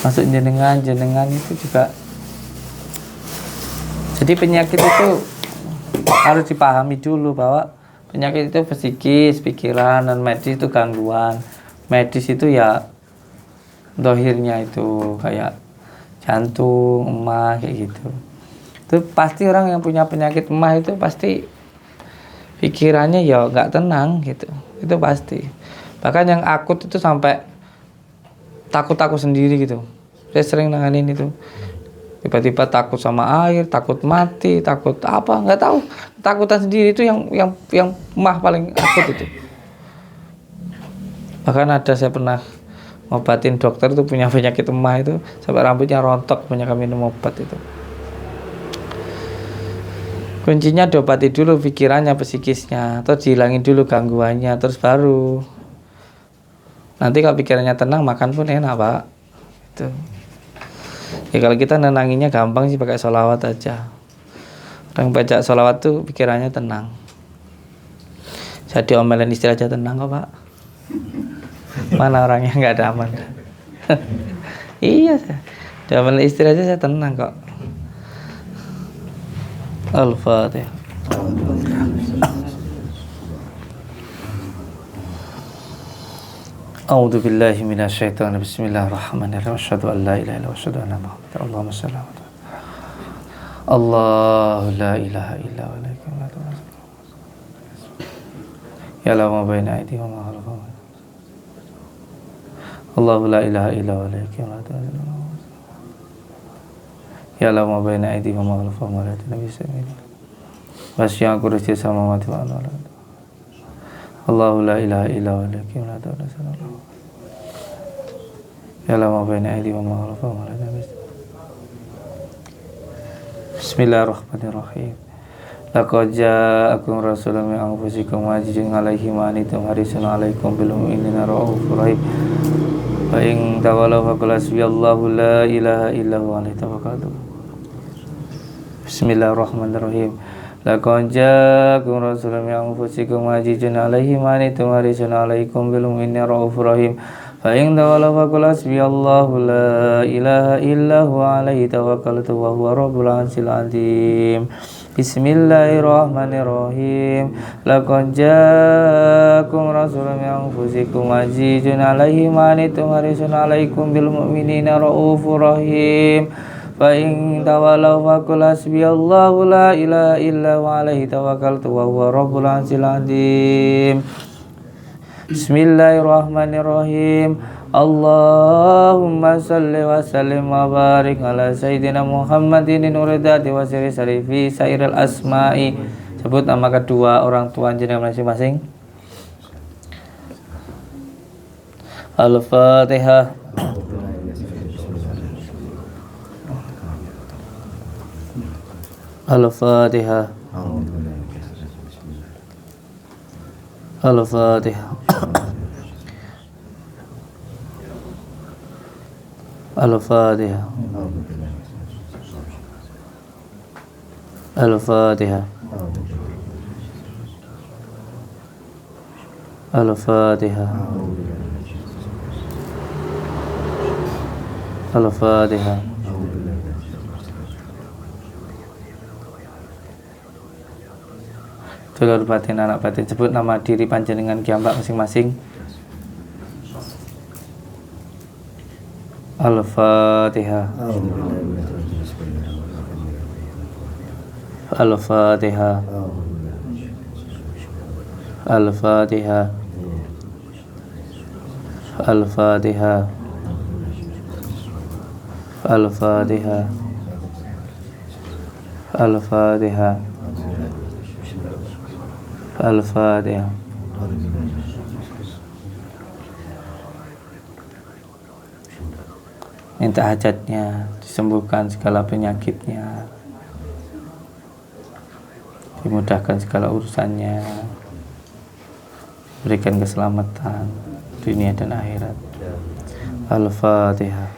Masuk jenengan itu juga. Jadi penyakit itu harus dipahami dulu bahwa penyakit itu psikis, pikiran, dan medis itu gangguan. Medis itu ya dohirnya itu kayak jantung, emah kayak gitu. Itu pasti orang yang punya penyakit emah itu pasti pikirannya ya nggak tenang gitu. Itu pasti. Bahkan yang akut itu sampai takut sendiri gitu. Saya sering nanganin itu. Tiba-tiba takut sama air, takut mati, takut apa nggak tahu. Takutan sendiri itu yang emah paling akut itu. Bahkan ada saya pernah ngobatin dokter itu punya penyakit emah itu sampai rambutnya rontok, punya kami minum obat itu. Kuncinya diobati dulu pikirannya, psikisnya, atau dihilangin dulu gangguannya, terus baru nanti kalau pikirannya tenang makan pun enak Pak. Itu. Ya kalau kita nenanginnya gampang sih pakai sholawat aja. Orang baca sholawat tuh pikirannya tenang. Saya diomelin istri aja tenang kok Pak. Mana orangnya nggak ada aman. Iya, diomelin istri aja saya tenang kok. Al-Fatihah. A'udzu billahi minasyaitonir rajim. Bismillahirrahmanirrahim. Asyhadu an la ilaha illallah wa asyhadu anna Muhammadar Allahumma shalli ala Allah la ilaha illa huwa ya la ma baina aydihim wa ma khalfahum. Allah la ilaha illa huwa ya la ma baina aydihim wa ma khalfahum wa la nabi sallallahu wasya kursi samawati wal ardh. Allah la ilaha illa huwa ya la ma baina aydihim wa ma khalfahum wa la nabi. Bismillahirrahmanirrahim. Laqad ja'akum rasulun min anfusikum azizun 'alaihi ma anittum harisun 'alaikum bil mu'minina ra'ufur rahim. Fa in tawallaw faqul hasbiyallahu la ilaha illa huwa 'alaihi tawakkaltu. Bismillahirrahmanirrahim. Laqad ja'akum rasulun min anfusikum azizun 'alaihi ma anittum harisun 'alaikum bil mu'minina ra'ufur rahim. Fa in tawallaw faqul hasbiyallahu la ilaha illa huwa 'alaihi tawakkaltu wa huwa rabbul 'arsyil 'azim. Bismillahirrahmanirrahim. Laqad ja'akum rasulun min anfusikum azizun 'alaihi ma anittum harisun 'alaikum bil mu'minina raufur rahim. Fa in tawallaw faqul hasbiyallahu la ilaha illa huwa 'alaihi tawakkaltu wa huwa rabbul 'arsyil 'azim. Bismillahirrahmanirrahim. Allahumma salli wa sallim wa barik ala sayyidina Muhammadin nuridati wa siri sarifi sairil asma'i. Sebut nama kedua orang tua jenengan masing-masing. Al-Fatihah. Al-Fatihah. Al-Fatihah. Al-Fatihah. Al-Fatihah. Al-Fatihah. Al-Fatihah. Dulur batin anak batin, sebut nama diri panjenengan kiambak masing-masing. Al-Fatihah. Al-Fatihah. Al-Fatihah. Al-Fatihah. Al-Fatihah. Al-Fatihah. Al-Fatihah. Minta hajatnya, disembuhkan segala penyakitnya, dimudahkan segala urusannya. berikan keselamatan dunia dan akhirat. Al-Fatihah.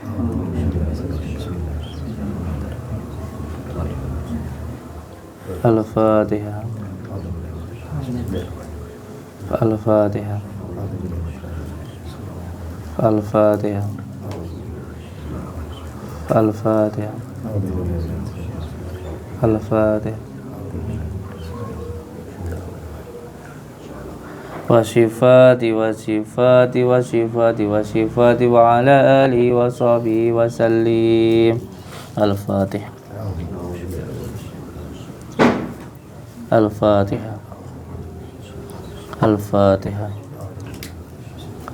Al-Fatihah. Al-Fatihah. Al-Fatihah. Al-Fatihah. Al-Fatihah. Wasifati wasifati wasifati wasifati wa ala alihi wa sahbihi wa sallim. Al-Fatihah. Al-Fatihah. Al-Fatihah.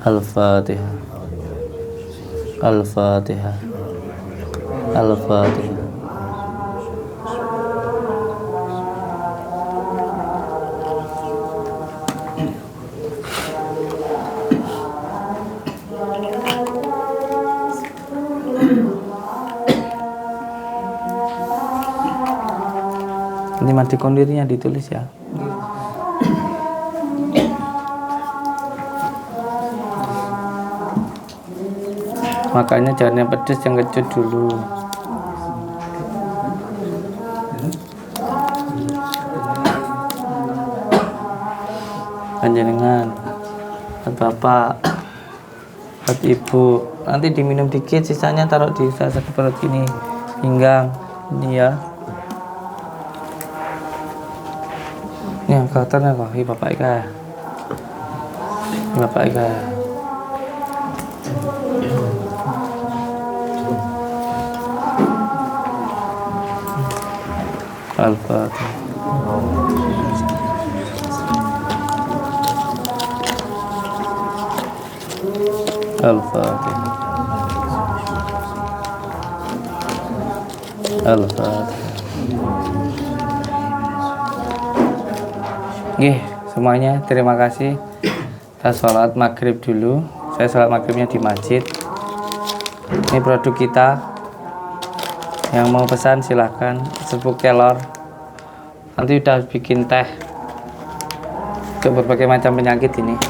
Al-Fatihah. Al-Fatihah. Al-Fatihah. Ini mati kondirnya ditulis ya. Makanya jangan yang pedas, yang kecut dulu. Panjenengan, buat bapak, buat ibu. Nanti diminum dikit, sisanya taruh di sasa perut ini, pinggang ini ya. Ini angkatannya kok, ini Bapak Ika. Ini Bapak Ika. Al-Fatihah. Al-Fatihah. Al-Fatihah. Oke, semuanya terima kasih. Kita sholat maghrib dulu. Saya sholat maghribnya di masjid. Ini produk kita. Yang mau pesan silahkan. Serbuk kelor. Nanti udah bikin teh untuk berbagai macam penyakit ini.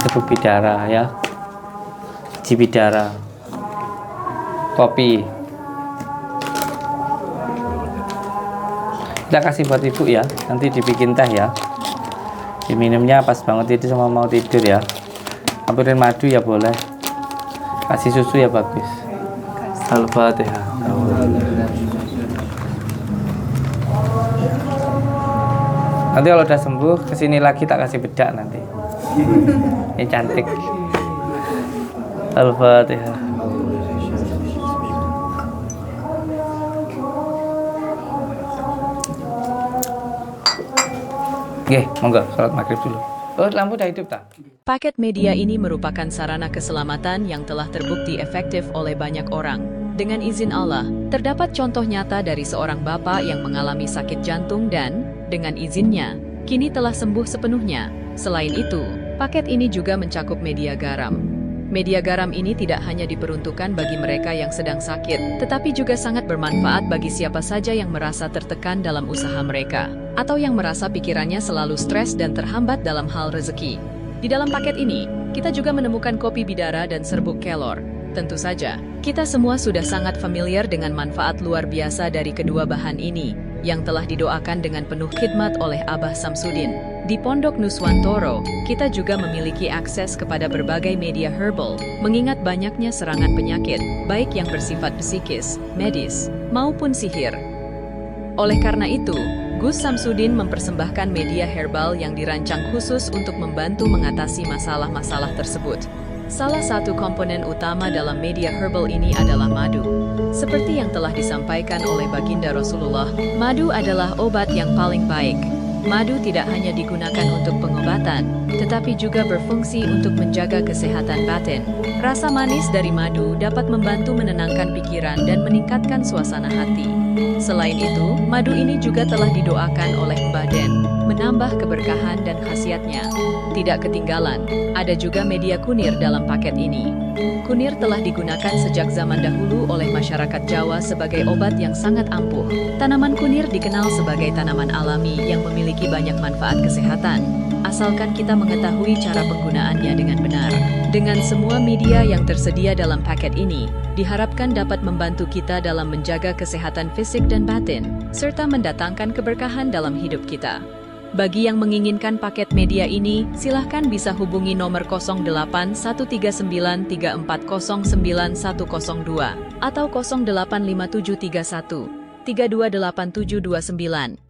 Serbuk bidara ya. Biji bidara. Kopi. Kita kasih buat ibu ya, nanti dibikin teh ya, diminumnya pas banget itu sama mau tidur ya. Campurin madu ya boleh, kasih susu ya bagus. Al-Fatihah. Nanti kalau udah sembuh kesini lagi tak kasih bedak nanti. Ini cantik. Al-Fatihah. Oke, monggo sholat maghrib dulu. Oh, lampu udah hidup tak? Paket media ini merupakan sarana keselamatan yang telah terbukti efektif oleh banyak orang. Dengan izin Allah, terdapat contoh nyata dari seorang bapak yang mengalami sakit jantung dan, dengan izinnya, kini telah sembuh sepenuhnya. Selain itu, paket ini juga mencakup media garam. Media garam ini tidak hanya diperuntukkan bagi mereka yang sedang sakit, tetapi juga sangat bermanfaat bagi siapa saja yang merasa tertekan dalam usaha mereka, atau yang merasa pikirannya selalu stres dan terhambat dalam hal rezeki. Di dalam paket ini, kita juga menemukan kopi bidara dan serbuk kelor. Tentu saja, kita semua sudah sangat familiar dengan manfaat luar biasa dari kedua bahan ini, yang telah didoakan dengan penuh khidmat oleh Abah Samsudin. Di Pondok Nuswantoro, kita juga memiliki akses kepada berbagai media herbal, mengingat banyaknya serangan penyakit, baik yang bersifat psikis, medis, maupun sihir. Oleh karena itu, Gus Samsudin mempersembahkan media herbal yang dirancang khusus untuk membantu mengatasi masalah-masalah tersebut. Salah satu komponen utama dalam media herbal ini adalah madu. Seperti yang telah disampaikan oleh Baginda Rasulullah, madu adalah obat yang paling baik. Madu tidak hanya digunakan untuk pengobatan, tetapi juga berfungsi untuk menjaga kesehatan batin. Rasa manis dari madu dapat membantu menenangkan pikiran dan meningkatkan suasana hati. Selain itu, madu ini juga telah didoakan oleh Mbah Den, menambah keberkahan dan khasiatnya. Tidak ketinggalan, ada juga media kunir dalam paket ini. Kunir telah digunakan sejak zaman dahulu oleh masyarakat Jawa sebagai obat yang sangat ampuh. Tanaman kunir dikenal sebagai tanaman alami yang memiliki banyak manfaat kesehatan, asalkan kita mengetahui cara penggunaannya dengan benar. Dengan semua media yang tersedia dalam paket ini, diharapkan dapat membantu kita dalam menjaga kesehatan fisik dan batin, serta mendatangkan keberkahan dalam hidup kita. Bagi yang menginginkan paket media ini, silahkan bisa hubungi nomor 081393409102 atau 085731328729.